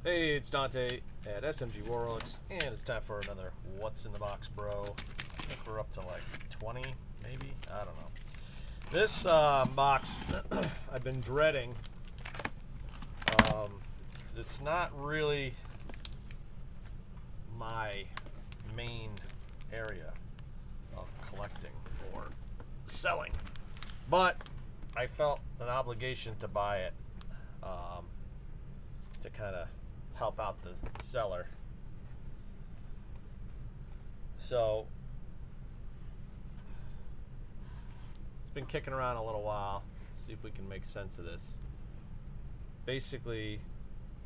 Hey, it's Dante at SMG Warlocks, and it's time for another What's in the Box, bro. I think we're up to like 20, maybe? I don't know. This box, I've been dreading, because it's not really my main area of collecting or selling. But I felt an obligation to buy it to kind of help out the seller. So it's been kicking around a little while. See if we can make sense of this. Basically,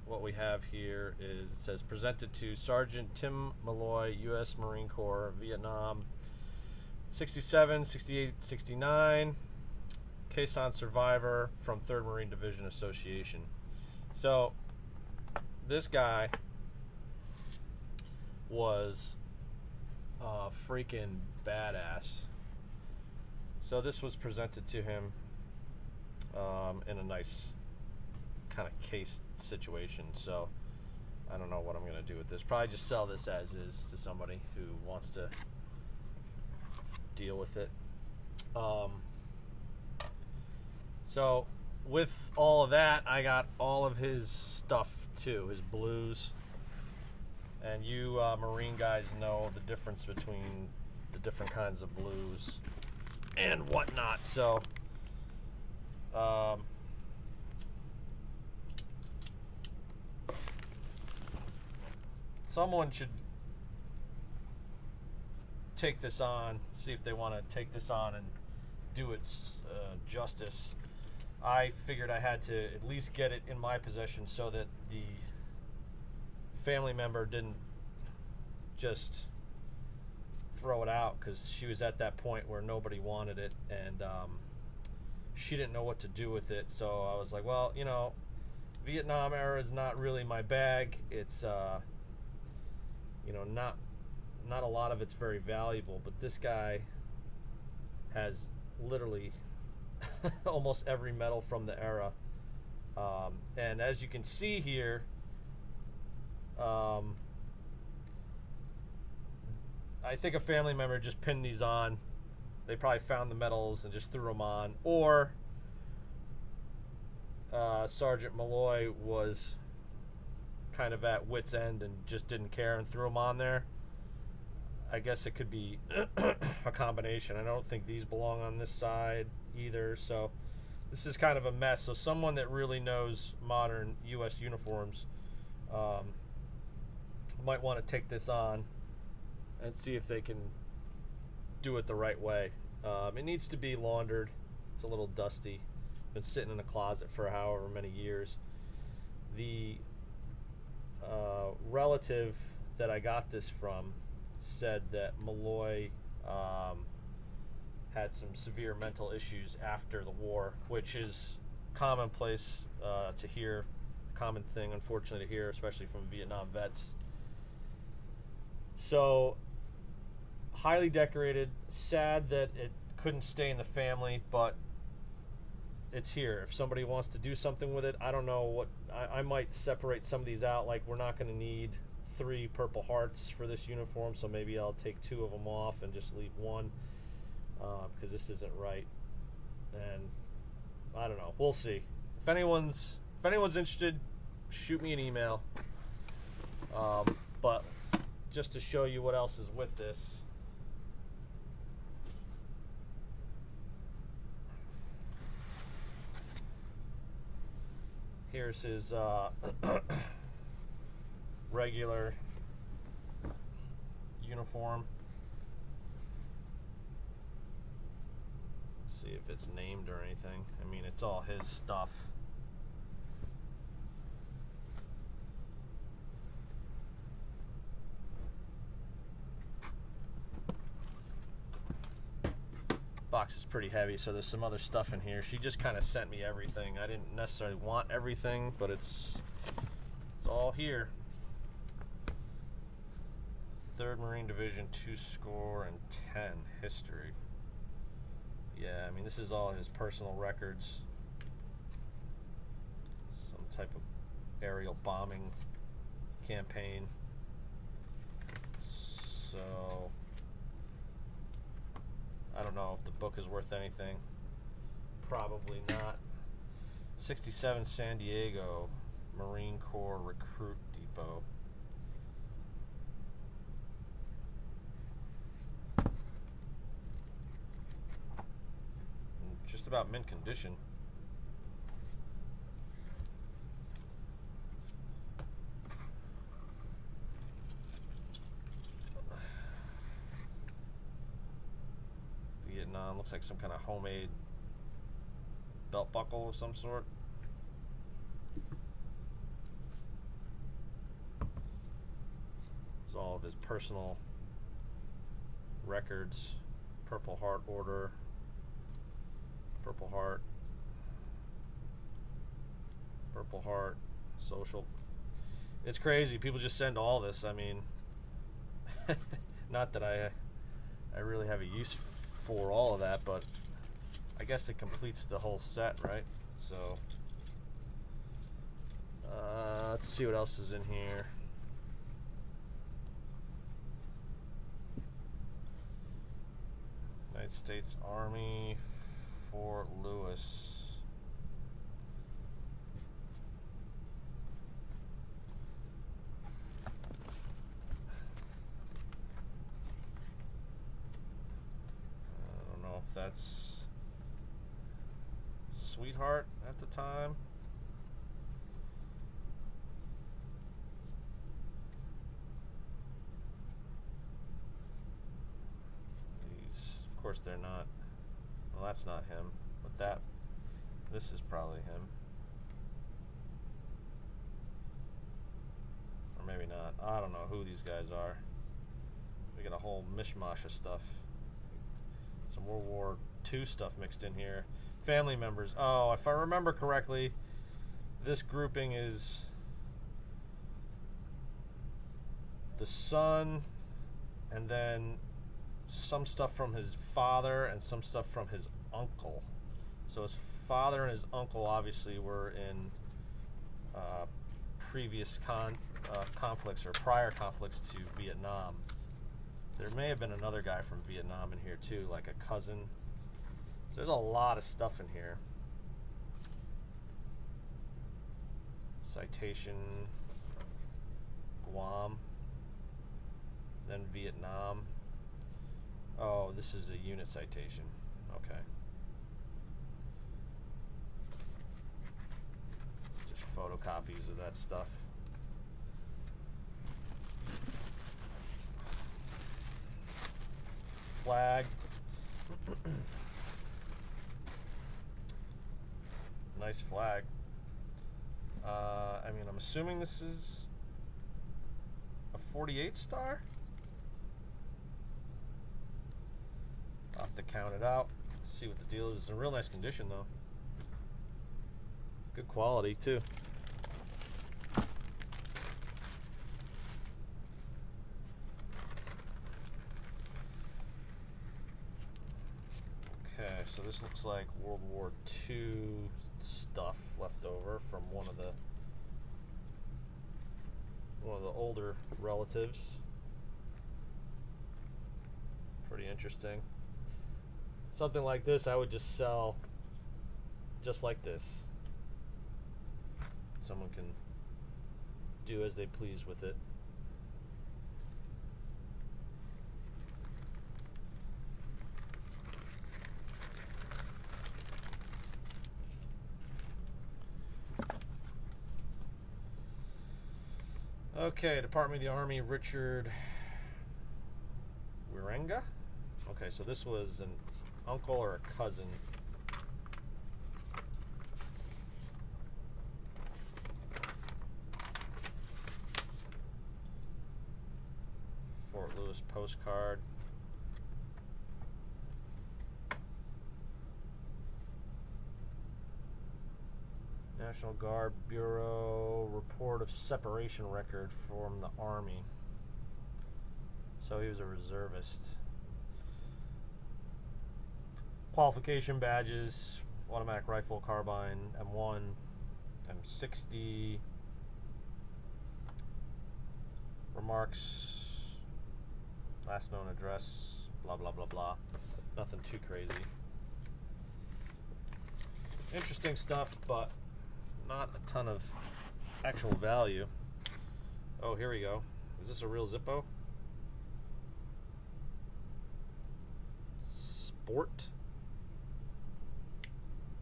what we have here is, it says presented to Sergeant Tim Malloy, U.S. Marine Corps, Vietnam, 67, 68, 69, caisson survivor from 3rd Marine Division Association. So this guy was freaking badass. So this was presented to him in a nice kind of case situation. So I don't know what I'm gonna do with this. Probably just sell this as is to somebody who wants to deal with it. So with all of that, I got all of his stuff too, his blues. And you Marine guys know the difference between the different kinds of blues and whatnot. So someone should take this on, see if they want to take this on and do it justice. I figured I had to at least get it in my possession so that the family member didn't just throw it out, because she was at that point where nobody wanted it, and she didn't know what to do with it. So I was like, well, you know, Vietnam era is not really my bag. It's you know, not a lot of it's very valuable, but this guy has literally almost every medal from the era, and as you can see here, I think a family member just pinned these on. They probably found the medals and just threw them on, or Sergeant Malloy was kind of at wit's end and just didn't care and threw them on there. I guess it could be a combination. I don't think these belong on this side either, so this is kind of a mess. So someone that really knows modern U.S. uniforms might want to take this on and see if they can do it the right way. It needs to be laundered. It's a little dusty. Been sitting in a closet for however many years. The relative that I got this from said that Malloy had some severe mental issues after the war, which is commonplace to hear, common thing, unfortunately, to hear, especially from Vietnam vets. So, highly decorated. Sad that it couldn't stay in the family, but it's here. If somebody wants to do something with it, I don't know what. I might separate some of these out. Like, we're not going to need 3 Purple Hearts for this uniform, so maybe I'll take 2 of them off and just leave 1, because this isn't right. And I don't know. We'll see. If anyone's interested, shoot me an email. But just to show you what else is with this. Here's his regular uniform. Let's see if it's named or anything. I mean, it's all his stuff. Box is pretty heavy, so there's some other stuff in here. She just kind of sent me everything. I didn't necessarily want everything, but it's all here. 3rd Marine Division 2-10 history. Yeah, I mean, this is all his personal records. Some type of aerial bombing campaign. So I don't know if the book is worth anything. Probably not. 67 San Diego Marine Corps Recruit Depot. Just about mint condition. Vietnam, looks like some kind of homemade belt buckle of some sort. It's all of his personal records. Purple Heart Order. Purple Heart. Purple Heart. Social. It's crazy. People just send all this. I mean, not that I really have a use for all of that, but I guess it completes the whole set, right? So let's see what else is in here. United States Army, Fort Lewis. I don't know if that's Sweetheart at the time. Of course they're not. Well, that's not him, but this is probably him. Or maybe not. I don't know who these guys are. We got a whole mishmash of stuff. Some World War II stuff mixed in here. Family members. Oh, if I remember correctly, this grouping is the son, and then some stuff from his father and some stuff from his uncle. So his father and his uncle obviously were in previous conflicts or prior conflicts to Vietnam. There may have been another guy from Vietnam in here too, like a cousin. So there's a lot of stuff in here. Citation, Guam, then Vietnam. Oh, this is a unit citation. Okay. Just photocopies of that stuff. Flag. Nice flag. I mean, I'm assuming this is a 48 star? I'll have to count it out, see what the deal is. It's in real nice condition though. Good quality too. Okay, so this looks like World War II stuff left over from one of the older relatives. Pretty interesting. Something like this I would just sell just like this. Someone can do as they please with it. Okay, Department of the Army, Richard Wirenga. Okay, so this was an uncle or a cousin. Fort Lewis postcard. National Guard Bureau report of separation record from the Army. So he was a reservist. Qualification badges: automatic rifle, carbine, M1, M60, marks, last known address, blah blah blah blah. Nothing too crazy. Interesting stuff, but not a ton of actual value. Oh, here we go. Is this a real Zippo? Sport.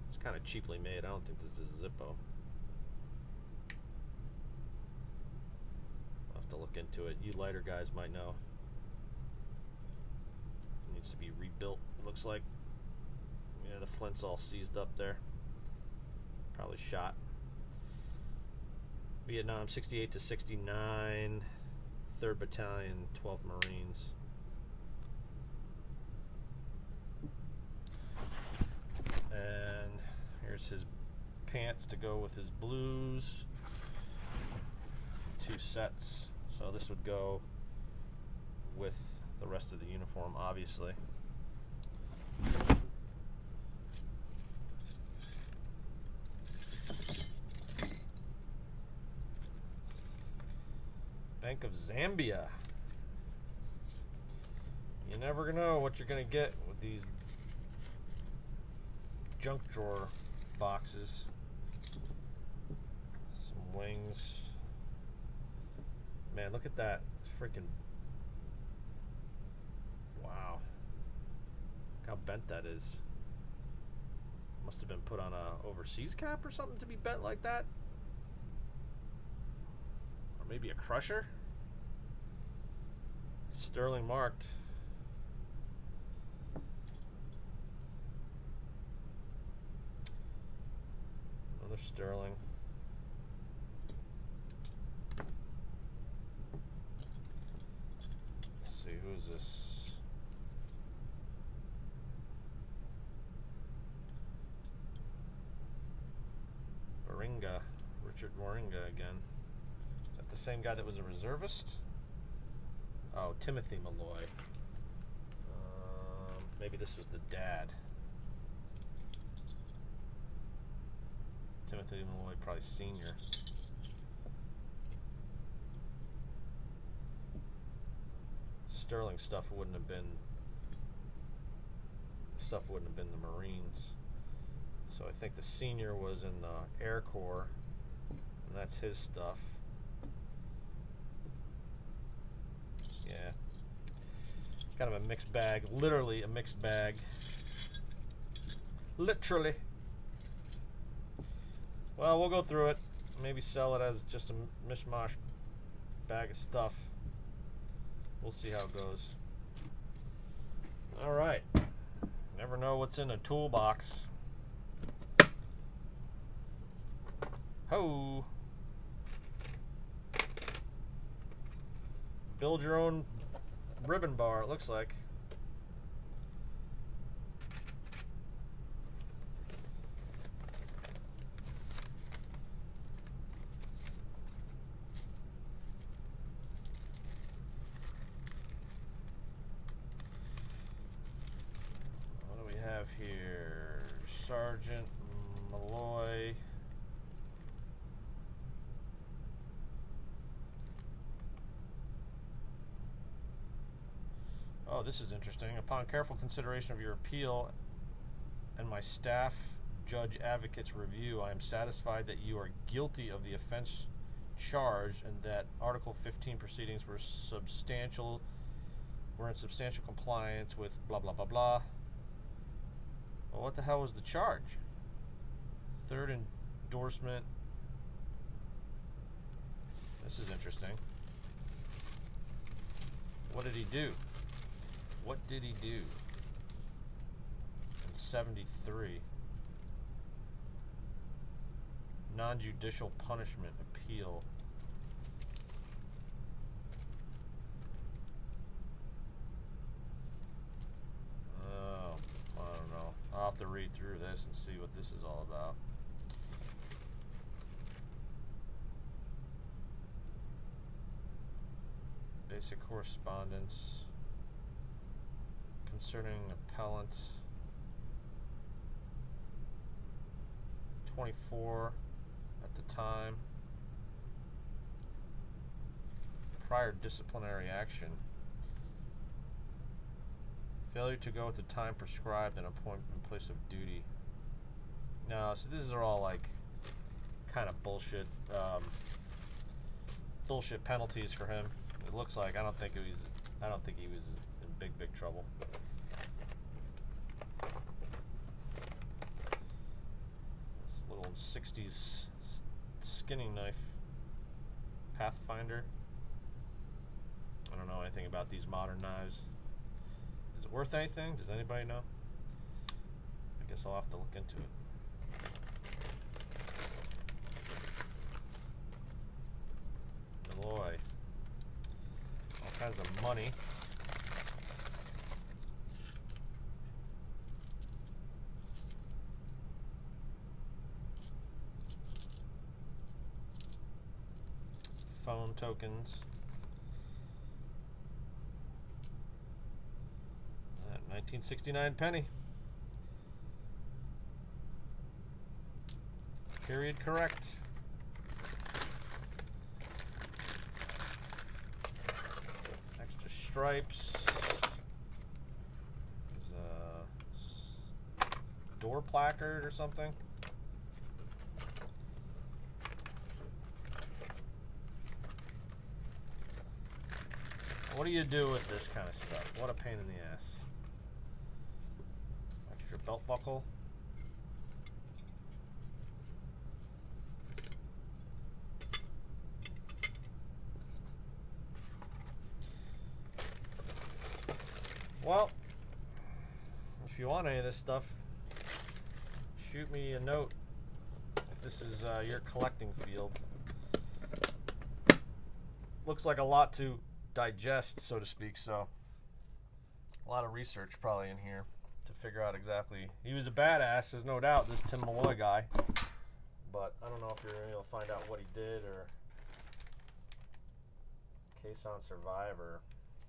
It's kind of cheaply made. I don't think this is a Zippo. I'll have to look into it. You lighter guys might know. It needs to be rebuilt, it looks like. Yeah, the flint's all seized up there. Probably shot. Vietnam, 68 to 69, 3rd Battalion, 12th Marines. And here's his pants to go with his blues. 2 sets. So this would go with the rest of the uniform, obviously. Bank of Zambia. You never know what you're going to get with these junk drawer boxes. Some wings. Man, look at that. It's freaking... Wow. Look how bent that is. Must have been put on a overseas cap or something to be bent like that. Or maybe a crusher. Sterling marked. Another sterling. Let's see, who is this? Waringa. Richard Waringa again. Is that the same guy that was a reservist? Oh, Timothy Malloy. Maybe this was the dad. Timothy Malloy, probably senior. Sterling stuff wouldn't have been the Marines. So I think the senior was in the Air Corps, and that's his stuff. Yeah. Kind of a mixed bag. Literally a mixed bag. Literally. Well, we'll go through it. Maybe sell it as just a mishmash bag of stuff. We'll see how it goes. Alright. Never know what's in a toolbox. Ho! Build your own ribbon bar, it looks like. What do we have here? Sergeant Malloy. Oh, this is interesting. Upon careful consideration of your appeal and my staff judge advocate's review, I am satisfied that you are guilty of the offense charged and that Article 15 proceedings were in substantial compliance with blah blah blah blah. Well, what the hell was the charge? 3rd endorsement. This is interesting. What did he do? What did he do in 73? Non-judicial punishment appeal. Oh, I don't know. I'll have to read through this and see what this is all about. Basic correspondence concerning appellant 24 at the time. prior disciplinary action. Failure to go at the time prescribed and appointment in place of duty. No, so these are all like kind of bullshit, bullshit penalties for him. It looks like I don't think he was in big trouble. This little 60s skinning knife, Pathfinder. I don't know anything about these modern knives. Is it worth anything? Does anybody know? I guess I'll have to look into it. Malloy. All kinds of money. Phone tokens. 1969 penny. Period correct. Extra stripes. There's a door placard or something. What do you do with this kind of stuff? What a pain in the ass. Extra belt buckle. Well, if you want any of this stuff, shoot me a note if this is your collecting field. Looks like a lot to digest, so to speak, so a lot of research probably in here to figure out exactly. He was a badass, there's no doubt, this Tim Malloy guy, but I don't know if you're going to be able to find out what he did or case on Survivor.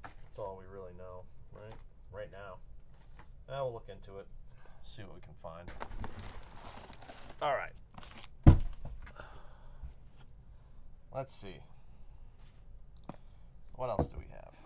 That's all we really know, right now. We'll look into it, see what we can find. All right, let's see. What else do we have?